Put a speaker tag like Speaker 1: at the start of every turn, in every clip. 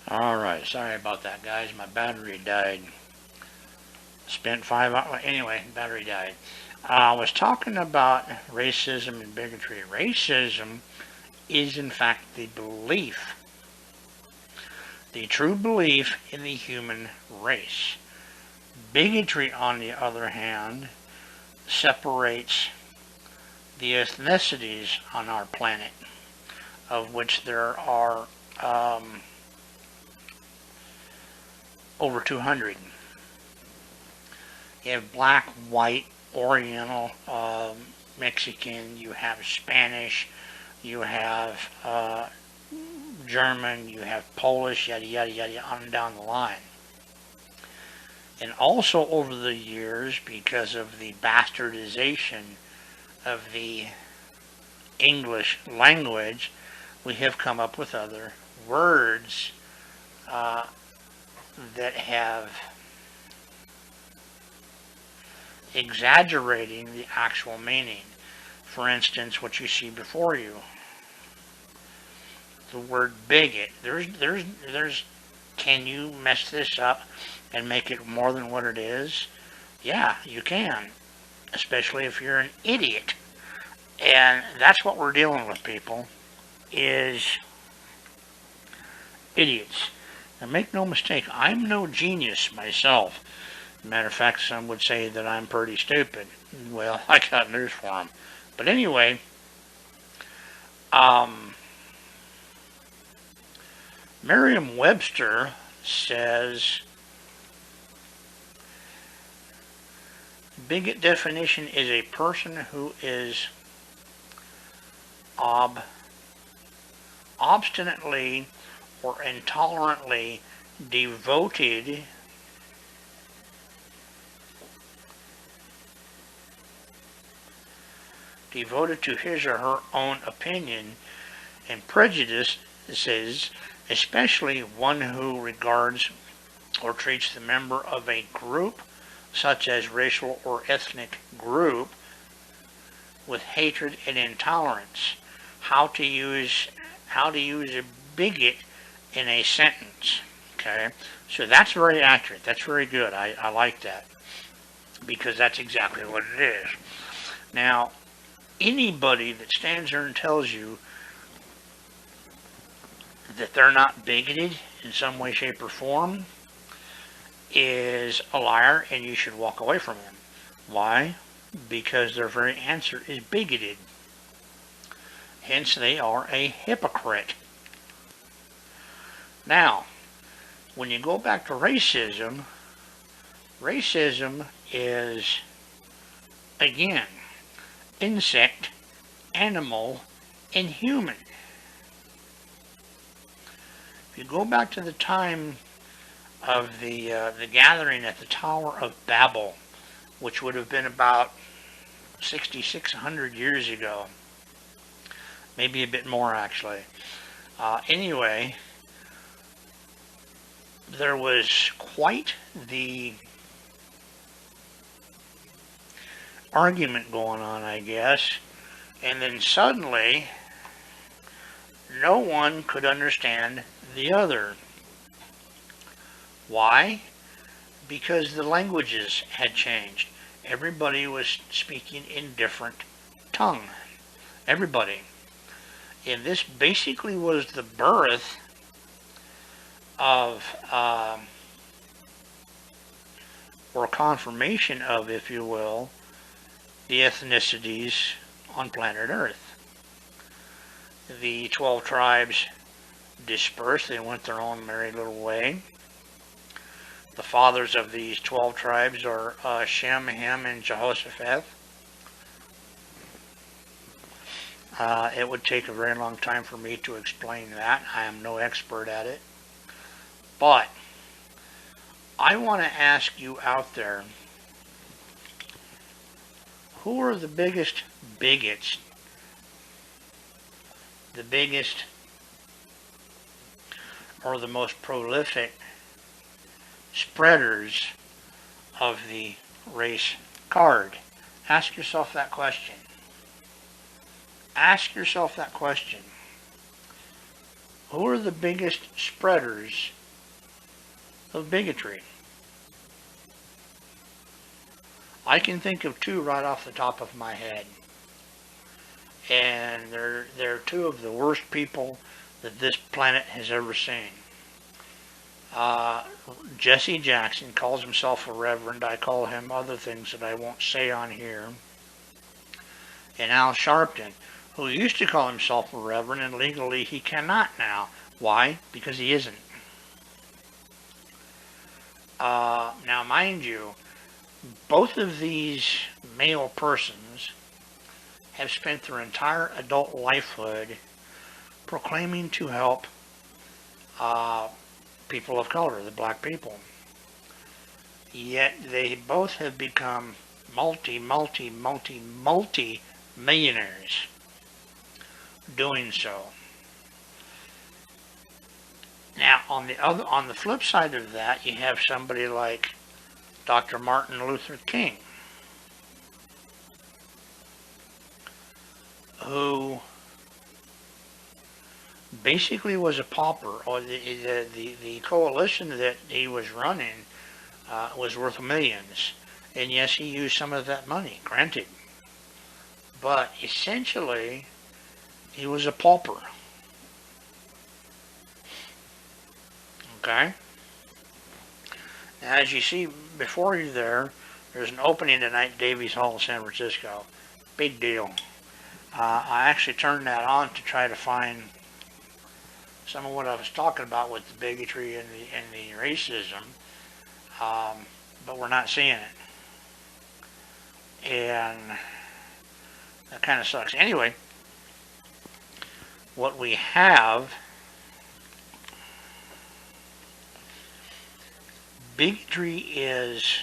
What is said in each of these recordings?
Speaker 1: Alright, sorry about that, guys. My battery died. Spent 5 hours. Anyway, battery died. I was talking about racism and bigotry. Racism is, in fact, the belief, the true belief in the human race. Bigotry, on the other hand, separates the ethnicities on our planet, of which there are over 200. You have black, white, Oriental, Mexican, you have Spanish, you have German, you have Polish, yada yada yada, on and down the line. And also over the years, because of the bastardization of the English language, we have come up with other words that have exaggerating the actual meaning. For instance, what you see before you, the word bigot. Can you mess this up and make it more than what it is? Yeah, you can, especially if you're an idiot. And that's what we're dealing with, people, is idiots. Now, make no mistake, I'm no genius myself. Matter of fact, some would say that I'm pretty stupid. Well, I got news for them. But anyway, Merriam-Webster says bigot definition is a person who is obstinately or intolerantly devoted to his or her own opinion and prejudices, especially one who regards or treats the member of a group, such as racial or ethnic group, with hatred and intolerance. How to use a bigot in a sentence. Okay, so that's very accurate. That's very good. I like that, because that's exactly what it is. Now, anybody that stands there and tells you that they're not bigoted in some way, shape, or form is a liar, and you should walk away from them. Why? Because their very answer is bigoted. Hence, they are a hypocrite. Now, when you go back to racism, racism is, again, insect, animal, and human. If you go back to the time of the gathering at the Tower of Babel, which would have been about 6,600 years ago, maybe a bit more actually. Anyway, there was quite the argument going on, I guess, and then suddenly no one could understand the other. Why? Because the languages had changed. Everybody was speaking in different tongue. Everybody. And this basically was the birth of, or confirmation of, if you will, the ethnicities on planet Earth. The 12 tribes dispersed. They went their own merry little way. The fathers of these 12 tribes are Shem, Ham, and Jehoshaphat. It would take a very long time for me to explain that. I am no expert at it. But I want to ask you out there, who are the biggest bigots? The biggest or the most prolific spreaders of the race card? Ask yourself that question. Ask yourself that question. Who are the biggest spreaders of bigotry. I can think of two right off the top of my head. And they're two of the worst people that this planet has ever seen. Uh, Jesse Jackson calls himself a reverend. I call him other things that I won't say on here. And Al Sharpton, who used to call himself a reverend, and legally he cannot now. Why? Because he isn't. Now, mind you, both of these male persons have spent their entire adult lifehood proclaiming to help people of color, the black people. Yet they both have become multi millionaires doing so. Now, on the flip side of that, you have somebody like Dr. Martin Luther King, who basically was a pauper, or the coalition that he was running was worth millions. And yes, he used some of that money, granted. But essentially, he was a pauper. Okay? Now, as you see before you there's an opening tonight at Davies Hall, San Francisco. Big deal. I actually turned that on to try to find some of what I was talking about with the bigotry and the racism, but we're not seeing it. And that kind of sucks. Anyway, what we have, bigotry is,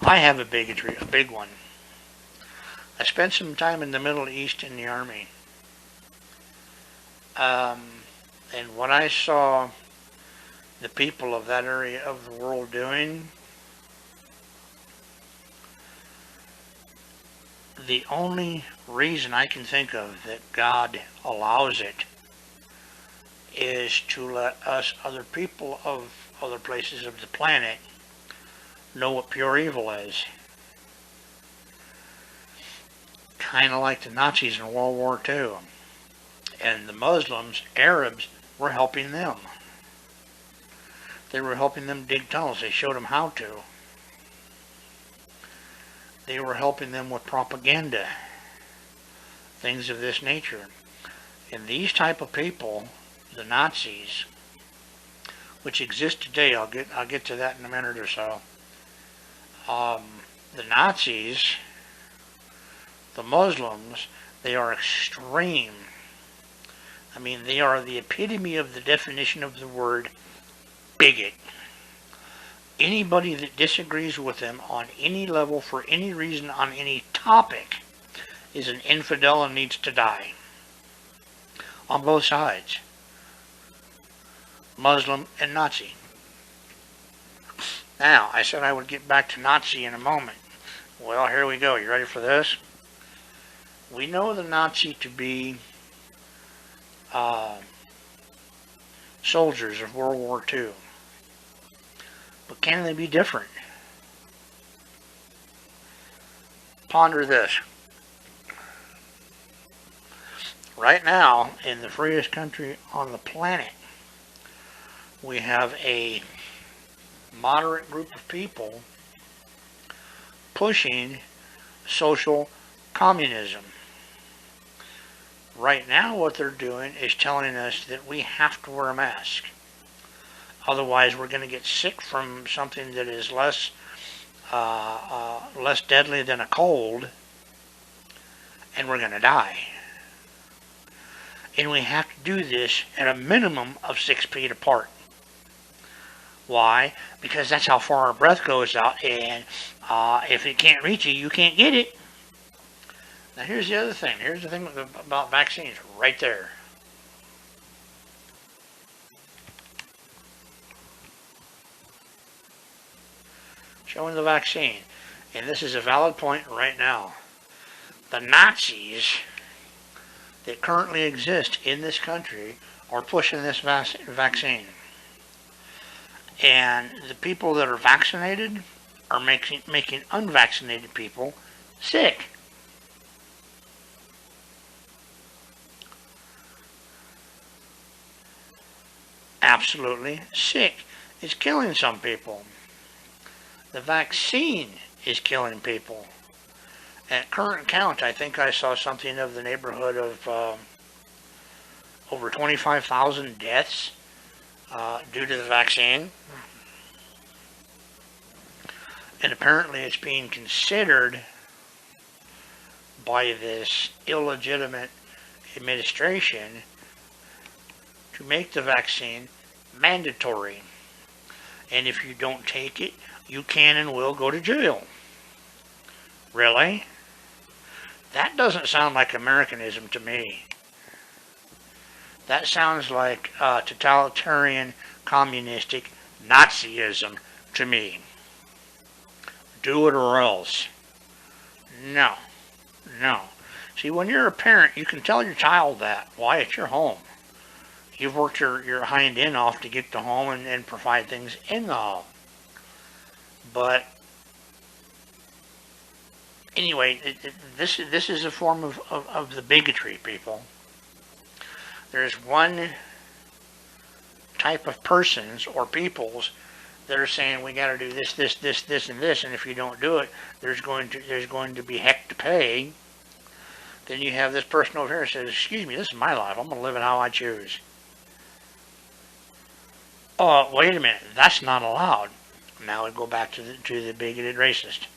Speaker 1: I have a bigotry, a big one. I spent some time in the Middle East in the Army. And what I saw the people of that area of the world doing, the only reason I can think of that God allows it is to let us, other people of other places of the planet, know what pure evil is. Kind of like the Nazis in World War II. And the Muslims, Arabs, were helping them. They were helping them dig tunnels. They showed them how to. They were helping them with propaganda. Things of this nature. And these type of people, the Nazis, which exist today, I'll get to that in a minute or so. The Nazis, the Muslims, they are extreme. I mean, they are the epitome of the definition of the word bigot. Anybody that disagrees with them on any level, for any reason, on any topic, is an infidel and needs to die. On both sides. Muslim and Nazi. Now, I said I would get back to Nazi in a moment. Well, here we go. You ready for this? We know the Nazi to be soldiers of World War II. But can they be different? Ponder this. Right now, in the freest country on the planet, we have a moderate group of people pushing social communism. Right now what they're doing is telling us that we have to wear a mask. Otherwise we're going to get sick from something that is less deadly than a cold, and we're going to die. And we have to do this at a minimum of 6 feet apart. Why? Because that's how far our breath goes out, and if it can't reach you, you can't get it. Now here's the other thing. Here's the thing about vaccines right there. Showing the vaccine. And this is a valid point right now. The Nazis that currently exist in this country are pushing this vaccine. And the people that are vaccinated are making unvaccinated people sick. Absolutely sick. It's killing some people. The vaccine is killing people. At current count, I think I saw something of the neighborhood of over 25,000 deaths due to the vaccine. And apparently it's being considered by this illegitimate administration to make the vaccine mandatory. And if you don't take it, you can and will go to jail. Really? That doesn't sound like Americanism to me. That sounds like totalitarian, communistic Nazism to me. Do it or else. No. No. See, when you're a parent, you can tell your child that. Why? It's your home. You've worked your hind end off to get to home and provide things in the home. But anyway, this is a form of the bigotry, people. There's one type of persons or peoples that are saying we got to do this, and this, and if you don't do it, there's going to be heck to pay. Then you have this person over here that says, "Excuse me, this is my life. I'm going to live it how I choose." Oh, wait a minute, that's not allowed. Now we go back to the bigoted racist,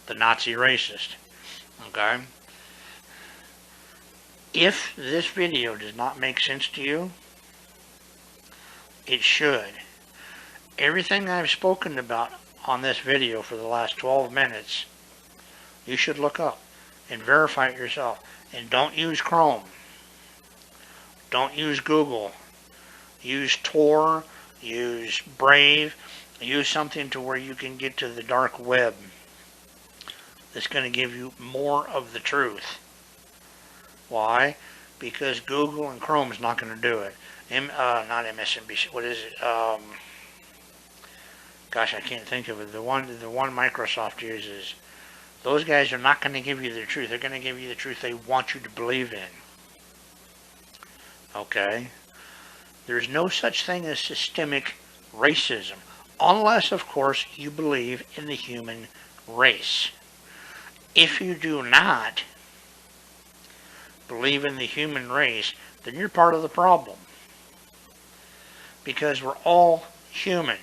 Speaker 1: the Nazi racist. Okay. If this video does not make sense to you, it should. Everything I've spoken about on this video for the last 12 minutes, you should look up and verify it yourself. And don't use Chrome. Don't use Google. Use Tor. Use Brave. Use something to where you can get to the dark web. That's going to give you more of the truth. Why? Because Google and Chrome is not going to do it. Not MSNBC. What is it? Gosh, I can't think of it. The one Microsoft uses. Those guys are not going to give you the truth. They're going to give you the truth they want you to believe in. Okay? There's no such thing as systemic racism. Unless, of course, you believe in the human race. If you do not believe in the human race, then you're part of the problem. Because we're all human.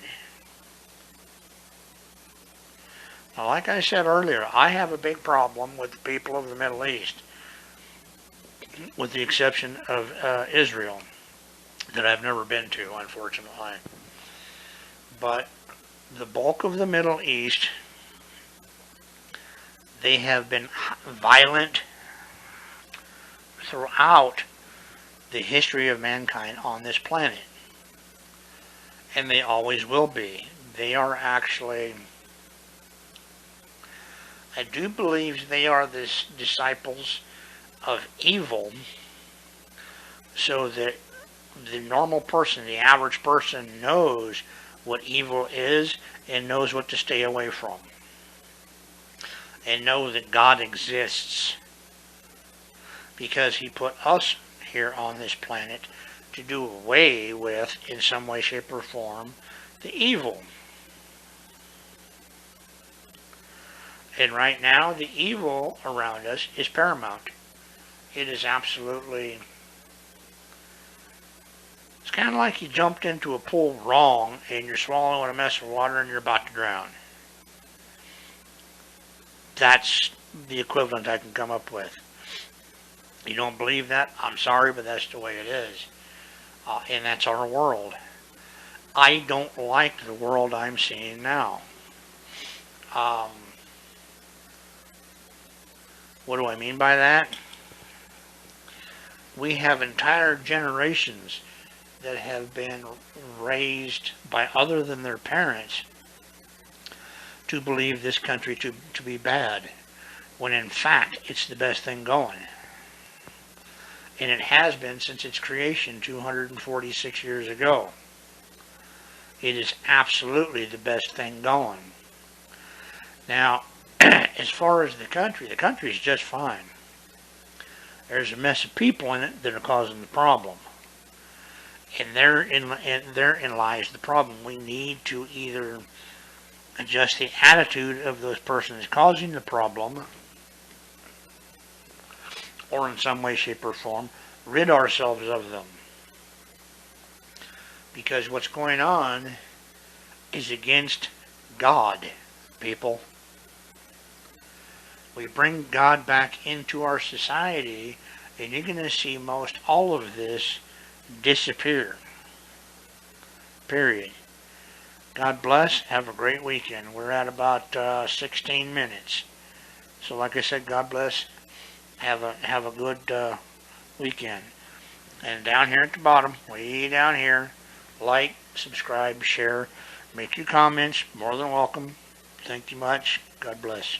Speaker 1: Now, like I said earlier, I have a big problem with the people of the Middle East, with the exception of Israel, that I've never been to, unfortunately. But the bulk of the Middle East, they have been violent throughout the history of mankind on this planet. And they always will be. They are actually, I do believe they are the disciples of evil, so that the normal person, the average person, knows what evil is and knows what to stay away from. And know that God exists. Because He put us here on this planet to do away with, in some way, shape, or form, the evil. And right now, the evil around us is paramount. It is absolutely... It's kind of like you jumped into a pool wrong and you're swallowing a mess of water and you're about to drown. That's the equivalent I can come up with. You don't believe that? I'm sorry, but that's the way it is. And that's our world. I don't like the world I'm seeing now. What do I mean by that? We have entire generations that have been raised by other than their parents to believe this country to be bad, when in fact it's the best thing going. And it has been since its creation 246 years ago. it is absolutely the best thing going. Now, as far as the country is just fine. There's a mess of people in it that are causing the problem. And therein lies the problem. We need to either adjust the attitude of those persons causing the problem, or in some way, shape, or form, rid ourselves of them. Because what's going on is against God, people. We bring God back into our society, and you're going to see most all of this disappear. Period. God bless. Have a great weekend. We're at about 16 minutes. So like I said, God bless. Have a good weekend. And down here at the bottom, way down here, like, subscribe, share, make your comments. More than welcome. Thank you much. God bless.